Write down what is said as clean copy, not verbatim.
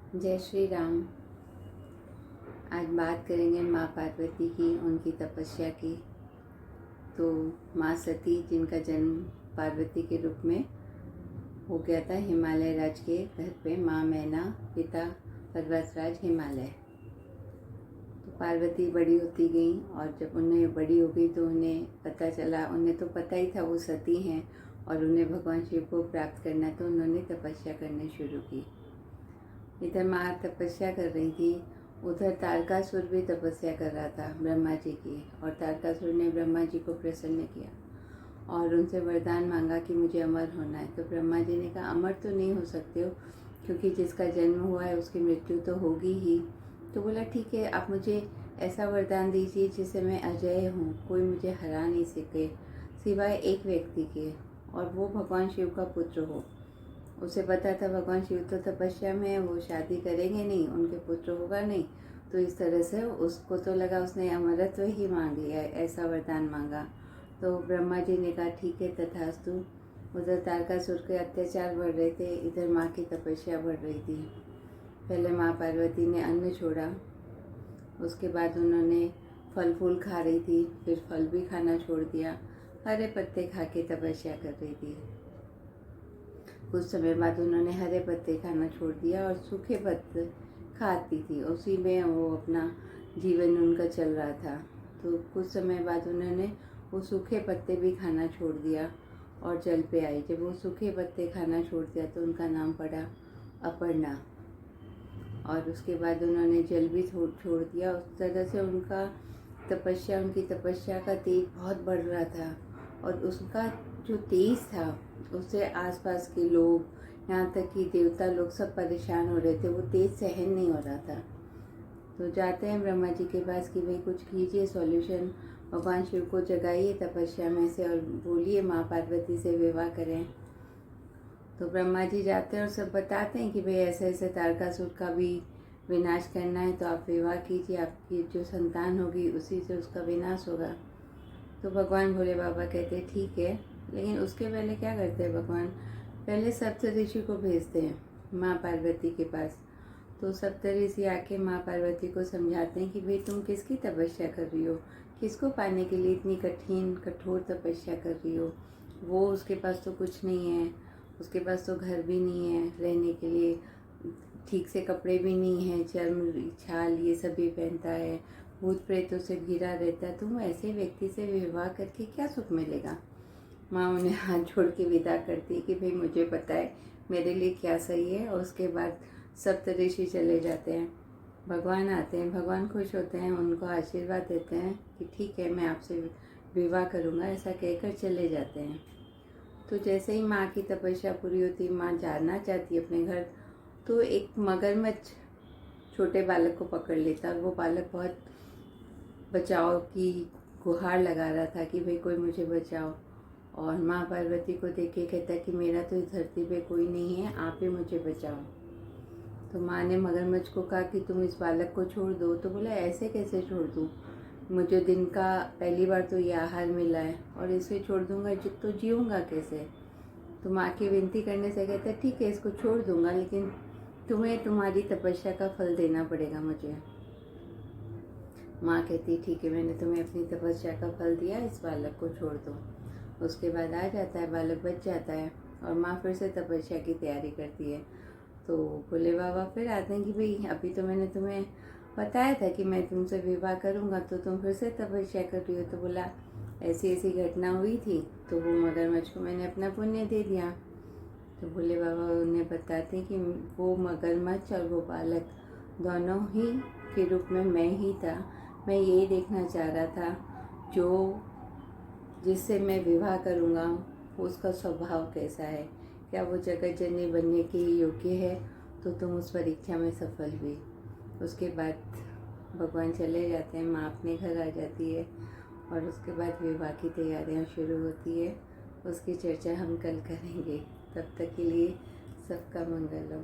जय श्री राम। आज बात करेंगे माँ पार्वती की, उनकी तपस्या की। तो माँ सती, जिनका जन्म पार्वती के रूप में हो गया था हिमालय राज के घर पे, माँ मैना, पिता पर्वतराज हिमालय। तो पार्वती बड़ी होती गई और जब उन्हें बड़ी हो गई तो उन्हें पता चला, उन्हें तो पता ही था वो सती हैं और उन्हें भगवान शिव को प्राप्त करना, तो उन्होंने तपस्या करनी शुरू की। इधर माँ तपस्या कर रही थी, उधर तारकासुर भी तपस्या कर रहा था ब्रह्मा जी की। और तारकासुर ने ब्रह्मा जी को प्रसन्न किया और उनसे वरदान मांगा कि मुझे अमर होना है। तो ब्रह्मा जी ने कहा अमर तो नहीं हो सकते हो, क्योंकि जिसका जन्म हुआ है उसकी मृत्यु तो होगी ही। तो बोला ठीक है, आप मुझे ऐसा वरदान दीजिए जिससे मैं अजय हूँ, कोई मुझे हरा नहीं सके सिवाय एक व्यक्ति के, और वो भगवान शिव का पुत्र हो। उसे पता था भगवान शिव तो तपस्या में है, वो शादी करेंगे नहीं, उनके पुत्र होगा नहीं। तो इस तरह से उसको तो लगा उसने अमरत्व ही मांग लिया, ऐसा वरदान मांगा। तो ब्रह्मा जी ने कहा ठीक है, तथास्तु। उधर तारकासुर के अत्याचार बढ़ रहे थे, इधर माँ की तपस्या बढ़ रही थी। पहले माँ पार्वती ने अन्न छोड़ा, उसके बाद उन्होंने फल फूल खा रही थी, फिर फल भी खाना छोड़ दिया, हरे पत्ते खा के तपस्या कर रही थी। कुछ समय बाद उन्होंने हरे पत्ते खाना छोड़ दिया और सूखे पत्ते खाती थी, उसी में वो अपना जीवन उनका चल रहा था। तो कुछ समय बाद उन्होंने वो सूखे पत्ते भी खाना छोड़ दिया और जल पे आई। जब वो सूखे पत्ते खाना छोड़ दिया तो उनका नाम पड़ा अपर्णा। और उसके बाद उन्होंने जल भी छोड़ दिया। उस तरह से उनकी तपस्या का तेज बहुत बढ़ रहा था, और उसका जो तेज था उससे आसपास के लोग, यहाँ तक कि देवता लोग सब परेशान हो रहे थे, वो तेज सहन नहीं हो रहा था। तो जाते हैं ब्रह्मा जी के पास कि भाई कुछ कीजिए सॉल्यूशन, भगवान शिव को जगाइए तपस्या में से और बोलिए माँ पार्वती से विवाह करें। तो ब्रह्मा जी जाते हैं और सब बताते हैं कि भाई ऐसे ऐसे तारकासुर का भी विनाश करना है, तो आप विवाह कीजिए, आपकी जो संतान होगी उसी से उसका विनाश होगा। तो भगवान भोले बाबा कहते हैं ठीक है, लेकिन उसके पहले क्या करते हैं भगवान, पहले सप्तऋषि को भेजते हैं माँ पार्वती के पास। तो सप्तऋषि आके माँ पार्वती को समझाते हैं कि भाई तुम किसकी तपस्या कर रही हो, किसको पाने के लिए इतनी कठोर तपस्या कर रही हो। वो उसके पास तो कुछ नहीं है, उसके पास तो घर भी नहीं है रहने के लिए, ठीक से कपड़े भी नहीं है, चर्म छाल ये सब भी पहनता है, भूत प्रेतों से घिरा रहता है। तुम ऐसे व्यक्ति से विवाह करके क्या सुख मिलेगा। माँ उन्हें हाथ जोड़ के विदा करती है कि भाई मुझे पता है मेरे लिए क्या सही है। और उसके बाद सप्तऋषि चले जाते हैं, भगवान आते हैं, भगवान खुश होते हैं, उनको आशीर्वाद देते हैं कि ठीक है मैं आपसे विवाह करूँगा, ऐसा कहकर चले जाते हैं। तो जैसे ही माँ की तपस्या पूरी होती, माँ जाना चाहती है अपने घर, तो एक मगरमच्छ छोटे बालक को पकड़ लेता और वो बालक बहुत बचाव की गुहार लगा रहा था कि भाई कोई मुझे बचाओ। और माँ पार्वती को देख के कहता कि मेरा तो इस धरती पे कोई नहीं है, आप ही मुझे बचाओ। तो माँ ने मगरमच्छ को कहा कि तुम इस बालक को छोड़ दो। तो बोला ऐसे कैसे छोड़ दूँ, मुझे दिन का पहली बार तो ये आहार मिला है और इसे छोड़ दूँगा तो जीऊँगा कैसे। तो माँ की विनती करने से कहता है ठीक है इसको छोड़ दूँगा, लेकिन तुम्हें तुम्हारी तपस्या का फल देना पड़ेगा मुझे। माँ कहती ठीक है, मैंने तुम्हें अपनी तपस्या का फल दिया, इस बालक को छोड़ दो। उसके बाद आ जाता है, बालक बच जाता है और माँ फिर से तपस्या की तैयारी करती है। तो भोले बाबा फिर आते हैं कि भाई अभी तो मैंने तुम्हें बताया था कि मैं तुमसे विवाह करूँगा, तो तुम फिर से तपस्या कर रही हो। तो बोला ऐसी ऐसी घटना हुई थी, तो वो मगरमच्छ को मैंने अपना पुण्य दे दिया। तो भोले बाबा उन्हें बताते कि वो मगरमच्छ और वो बालक दोनों ही के रूप में मैं ही था। मैं यही देखना चाह रहा था जो जिससे मैं विवाह करूँगा उसका स्वभाव कैसा है, क्या वो जगत जननी बनने के योग्य है। तो तुम उस परीक्षा में सफल हुई। उसके बाद भगवान चले जाते हैं, माँ अपने घर आ जाती है और उसके बाद विवाह की तैयारियाँ शुरू होती है। उसकी चर्चा हम कल करेंगे। तब तक के लिए सबका मंगल हो।